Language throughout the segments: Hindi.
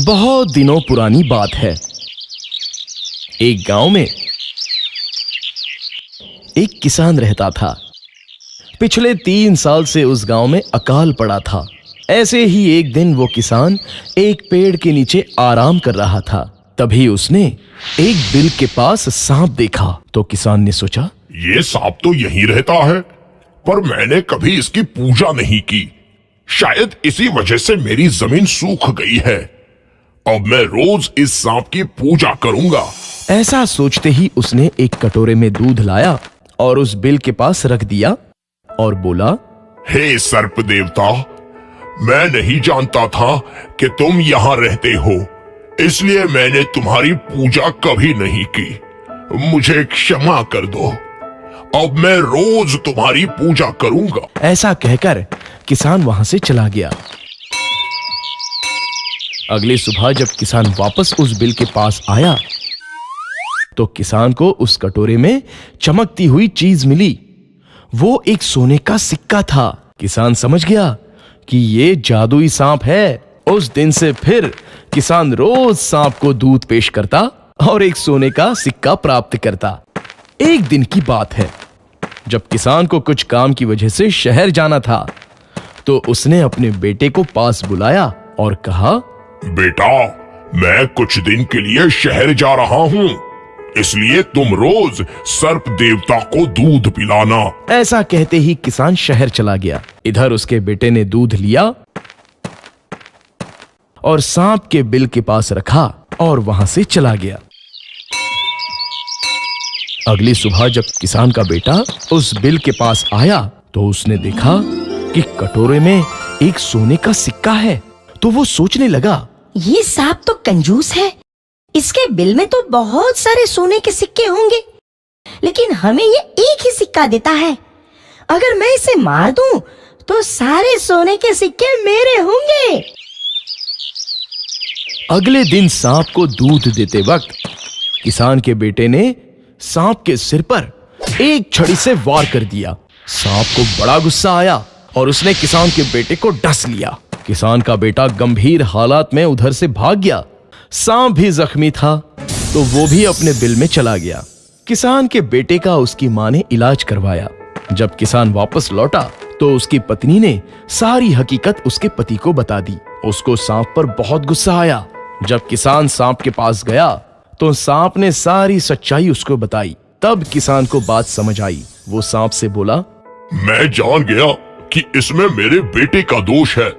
बहुत दिनों पुरानी बात है। एक गांव में एक किसान रहता था। पिछले 3 साल से उस गांव में अकाल पड़ा था। ऐसे ही एक दिन वो किसान एक पेड़ के नीचे आराम कर रहा था। तभी उसने एक बिल के पास सांप देखा। तो किसान ने सोचा, ये सांप तो यहीं रहता है, पर मैंने कभी इसकी पूजा नहीं की। शायद इसी वजह से मेरी जमीन सूख गई है। अब मैं रोज इस सांप की पूजा करूंगा। ऐसा सोचते ही उसने एक कटोरे में दूध लाया और उस बिल के पास रख दिया और बोला, हे सर्प देवता, मैं नहीं जानता था कि तुम यहाँ रहते हो, इसलिए मैंने तुम्हारी पूजा कभी नहीं की। मुझे क्षमा कर दो। अब मैं रोज तुम्हारी पूजा करूंगा। ऐसा कहकर किसान वहां से चला गया। अगली सुबह जब किसान वापस उस बिल के पास आया तो किसान को उस कटोरे में चमकती हुई चीज मिली। वो एक सोने का सिक्का था। किसान समझ गया कि ये जादुई सांप है। उस दिन से फिर किसान रोज सांप को दूध पेश करता और एक सोने का सिक्का प्राप्त करता। एक दिन की बात है, जब किसान को कुछ काम की वजह से शहर जाना था तो उसने अपने बेटे को पास बुलाया और कहा, बेटा, मैं कुछ दिन के लिए शहर जा रहा हूँ, इसलिए तुम रोज सर्प देवता को दूध पिलाना। ऐसा कहते ही किसान शहर चला गया। इधर उसके बेटे ने दूध लिया और सांप के बिल के पास रखा और वहां से चला गया। अगली सुबह जब किसान का बेटा उस बिल के पास आया तो उसने देखा कि कटोरे में एक सोने का सिक्का है। तो वो सोचने लगा, ये सांप तो कंजूस है। इसके बिल में तो बहुत सारे सोने के सिक्के होंगे, लेकिन हमें ये एक ही सिक्का देता है। अगर मैं इसे मार दूं तो सारे सोने के सिक्के मेरे होंगे। अगले दिन सांप को दूध देते वक्त किसान के बेटे ने सांप के सिर पर एक छड़ी से वार कर दिया। सांप को बड़ा गुस्सा आया और उसने किसान के बेटे को डस लिया। किसान का बेटा गंभीर हालात में उधर से भाग गया। सांप भी जख्मी था तो वो भी अपने बिल में चला गया। किसान के बेटे का उसकी मां ने इलाज करवाया। जब किसान वापस लौटा तो उसकी पत्नी ने सारी हकीकत उसके पति को बता दी। उसको सांप पर बहुत गुस्सा आया। जब किसान सांप के पास गया तो सांप ने सारी सच्चाई उसको बताई। तब किसान को बात समझ आई। वो सांप से बोला, मैं जान गया कि इसमें मेरे बेटे का दोष है।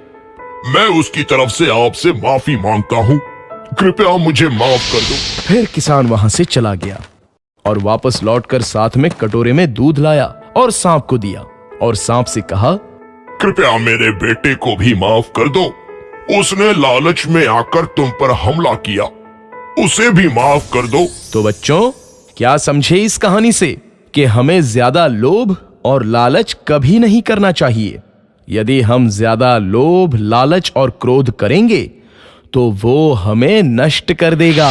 मैं उसकी तरफ से आपसे माफी मांगता हूँ। कृपया मुझे माफ कर दो। फिर किसान वहां से चला गया और वापस लौटकर साथ में कटोरे में दूध लाया और सांप को दिया और सांप से कहा, कृपया मेरे बेटे को भी माफ कर दो। उसने लालच में आकर तुम पर हमला किया, उसे भी माफ कर दो। तो बच्चों, क्या समझे इस कहानी से कि हमें ज्यादा लोभ और लालच कभी नहीं करना चाहिए। यदि हम ज्यादा लोभ, लालच और क्रोध करेंगे तो वो हमें नष्ट कर देगा।